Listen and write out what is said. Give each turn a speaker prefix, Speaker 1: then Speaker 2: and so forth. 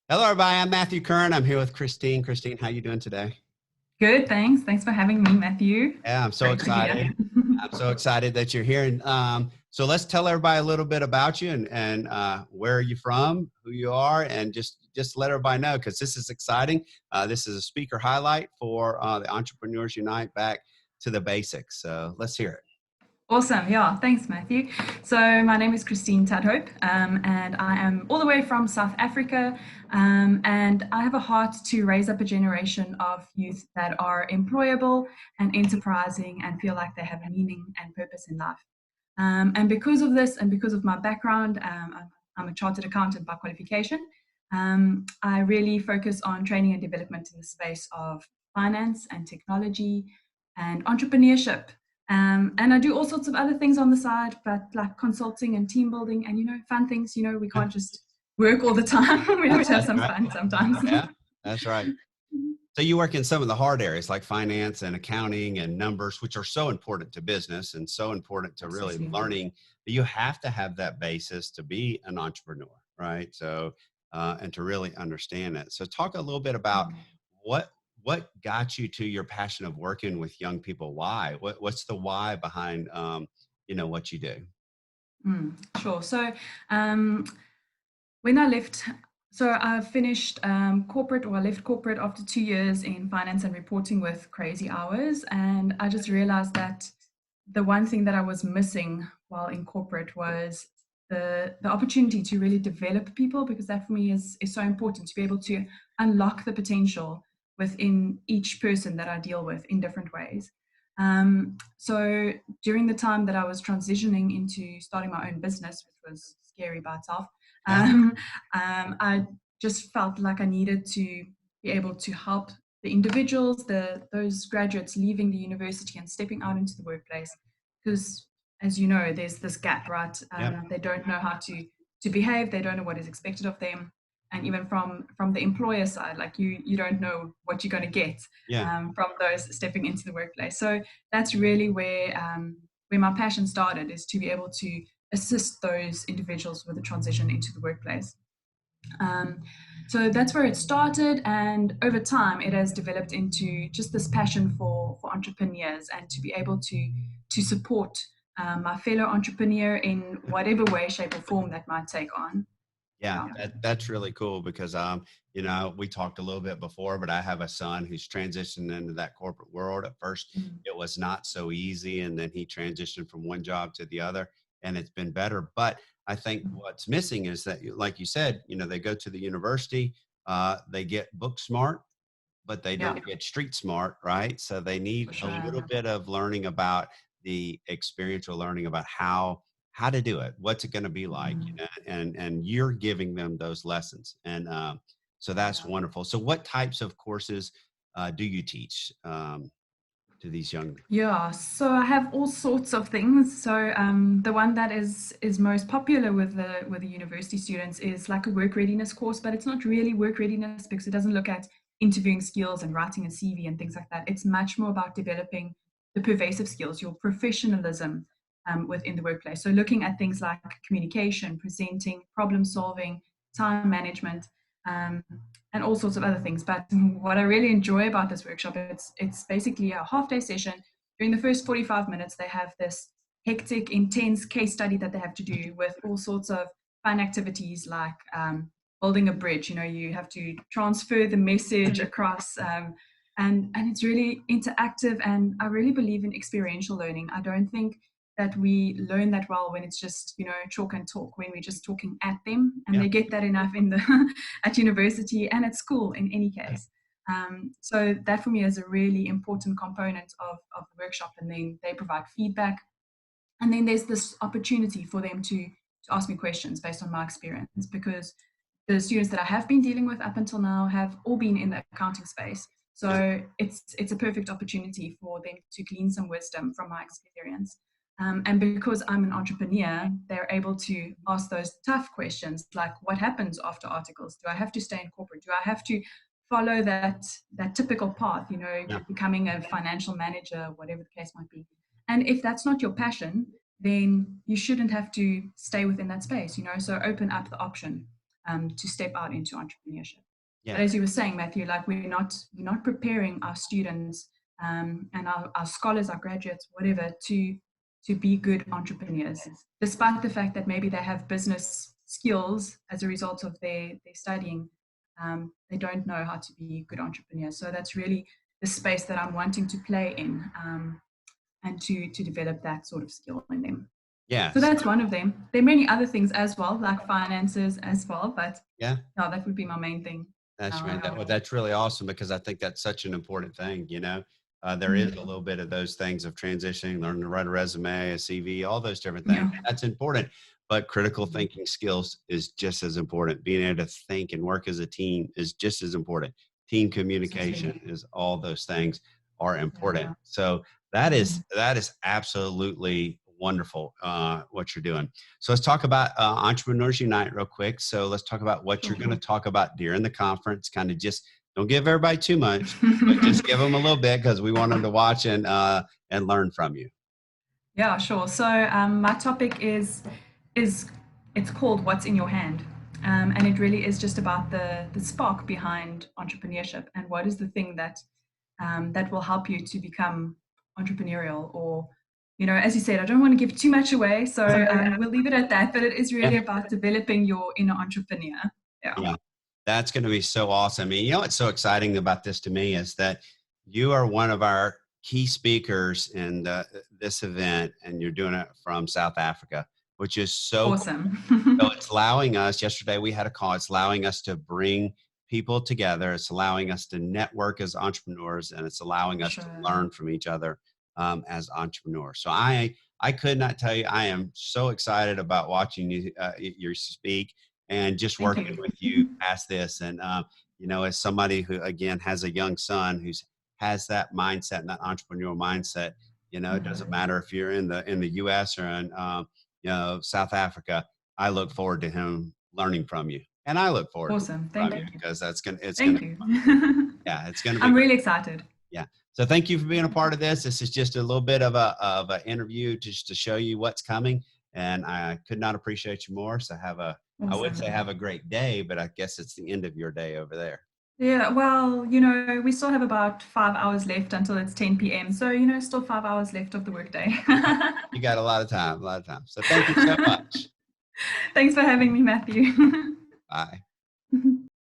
Speaker 1: Hello, everybody. I'm Matthew Currin. I'm here with Kristine. Kristine, how you doing today?
Speaker 2: Good, thanks. Thanks for having me, Matthew.
Speaker 1: Yeah, I'm so
Speaker 2: Great to be here.
Speaker 1: excited. I'm so excited that you're here. And so let's tell everybody a little bit about you and where are you from, who you are, and just let everybody know because this is exciting. This is a speaker highlight for the Entrepreneurs Unite Back to the Basics. So let's hear it.
Speaker 2: Awesome. Yeah, thanks, Matthew. So, my name is Kristine Tudhope, and I am all the way from South Africa. And I have a heart to raise up a generation of youth that are employable and enterprising and feel like they have meaning and purpose in life. And because of this, and because of my background, I'm a chartered accountant by qualification. I really focus on training and development in the space of finance and technology and entrepreneurship. And I do all sorts of other things on the side, but like consulting and team building and, fun things. We
Speaker 1: Yeah,
Speaker 2: can't just work all the time. We have to have
Speaker 1: that's
Speaker 2: some
Speaker 1: right.
Speaker 2: fun sometimes.
Speaker 1: Yeah, that's right. So you work in some of the hard areas like finance and accounting and numbers, which are so important to business and so important to really
Speaker 2: Absolutely.
Speaker 1: learning. But you have to have that basis to be an entrepreneur, right? So and to really understand it. So talk a little bit about what what got you to your passion of working with young people. Why? What's the why behind what you do?
Speaker 2: Sure. So, um, when I left, so I finished corporate, or I left corporate after 2 years in finance and reporting with crazy hours. And I just realized that the one thing that I was missing while in corporate was the opportunity to really develop people, because that for me is so important to be able to unlock the potential within each person that I deal with in different ways. So during the time that I was transitioning into starting my own business, which was scary by itself,
Speaker 1: Yeah,
Speaker 2: um, I just felt like I needed to be able to help the individuals, those graduates leaving the university and stepping out into the workplace, because as you know, there's this gap, right?
Speaker 1: yeah,
Speaker 2: They don't know how to behave, they don't know what is expected of them, and even from the employer side, like you don't know what you're going to get
Speaker 1: yeah.
Speaker 2: from those stepping into the workplace. So that's really where my passion started, is to be able to assist those individuals with the transition into the workplace. Um, so that's where it started, and over time, it has developed into just this passion for entrepreneurs and to be able to support my fellow entrepreneur in whatever way, shape, or form that might take on.
Speaker 1: Yeah,
Speaker 2: Yeah.
Speaker 1: that's really cool because we talked a little bit before, but I have a son who's transitioned into that corporate world. At first,
Speaker 2: Mm.
Speaker 1: it was not so easy, and then he transitioned from one job to the other, and it's been better. But I think what's missing is that, like you said, they go to the university, they get book smart, but they
Speaker 2: Yeah,
Speaker 1: don't get street smart, right? So they need
Speaker 2: for
Speaker 1: a little
Speaker 2: sure.
Speaker 1: bit of learning about the experiential learning about how to do it, what's it going to be like,
Speaker 2: Mm.
Speaker 1: and you're giving them those lessons, and so that's
Speaker 2: Yeah.
Speaker 1: wonderful. So what types of courses do you teach to these young?
Speaker 2: Yeah, so I have all sorts of things. So the one that is most popular with the university students is like a work readiness course, but it's not really work readiness because it doesn't look at interviewing skills and writing a CV and things like that. It's much more about developing the pervasive skills, your professionalism within the workplace. So looking at things like communication, presenting, problem solving, time management. Um, and all sorts of other things. But what I really enjoy about this workshop, it's basically a half day session. During the first 45 minutes, they have this hectic, intense case study that they have to do with all sorts of fun activities like building a bridge. You have to transfer the message across, and it's really interactive. And I really believe in experiential learning. I don't think that we learn that well when it's just chalk and talk, when we're just talking at them, and
Speaker 1: Yeah,
Speaker 2: they get that enough in the at university and at school in any case. So that for me is a really important component of the workshop. And then they provide feedback. And then there's this opportunity for them to ask me questions based on my experience, because the students that I have been dealing with up until now have all been in the accounting space.
Speaker 1: yeah,
Speaker 2: So it's a perfect opportunity for them to glean some wisdom from my experience. And because I'm an entrepreneur, they're able to ask those tough questions like, what happens after articles? Do I have to stay in corporate? Do I have to follow that typical path,
Speaker 1: yeah.
Speaker 2: becoming a financial manager, whatever the case might be? And if that's not your passion, then you shouldn't have to stay within that space, so open up the option. to step out into entrepreneurship.
Speaker 1: Yeah.
Speaker 2: But as you were saying, Matthew, like we're not preparing our students and our scholars, our graduates, whatever, to be good entrepreneurs, despite the fact that maybe they have business skills as a result of their studying. They don't know how to be good entrepreneurs. So that's really the space that I'm wanting to play in, and to develop that sort of skill in them. So
Speaker 1: Yes.
Speaker 2: that's one of them. There are many other things as well, like finances as well, but
Speaker 1: Yeah.
Speaker 2: no, that would be my main thing.
Speaker 1: That's right. That's really awesome, because I think that's such an important thing. There is a little bit of those things of transitioning, learning to write a resume, a CV, all those different things.
Speaker 2: Yeah.
Speaker 1: That's important. But critical thinking skills is just as important. Being able to think and work as a team is just as important. Team communication is, all those things are important.
Speaker 2: Yeah.
Speaker 1: So that is absolutely wonderful, what you're doing. So let's talk about Entrepreneurs Unite real quick. So let's talk about what you're going to talk about during the conference. Kind of just don't give everybody too much, but just give them a little bit, because we want them to watch and learn from you.
Speaker 2: Yeah, sure. So my topic is it's called "What's in Your Hand," and it really is just about the spark behind entrepreneurship, and what is the thing that that will help you to become entrepreneurial. Or, as you said, I don't want to give too much away, so we'll leave it at that. But it is really about developing your inner entrepreneur.
Speaker 1: Yeah, that's going to be so awesome. I mean, what's so exciting about this to me is that you are one of our key speakers in this event, and you're doing it from South Africa, which is so
Speaker 2: awesome.
Speaker 1: So it's allowing us, yesterday we had a call, it's allowing us to bring people together. It's allowing us to network as entrepreneurs, and it's allowing us to learn from each other as entrepreneurs. So I could not tell you, I am so excited about watching you speak, and just working with you past this. And, as somebody who, again, has a young son who's has that mindset and that entrepreneurial mindset, it doesn't matter if you're in the US or in, South Africa. I look forward to him learning from you, and I look forward to from you, because it's gonna yeah, it's gonna be
Speaker 2: I'm really excited.
Speaker 1: Yeah. So thank you for being a part of this. This is just a little bit of an interview just to show you what's coming, and I could not appreciate you more. So I would say have a great day, but I guess it's the end of your day over there.
Speaker 2: Yeah, well, we still have about 5 hours left until it's 10 p.m. So, still 5 hours left of the workday.
Speaker 1: You got a lot of time. So thank you so much.
Speaker 2: Thanks for having me, Matthew.
Speaker 1: Bye.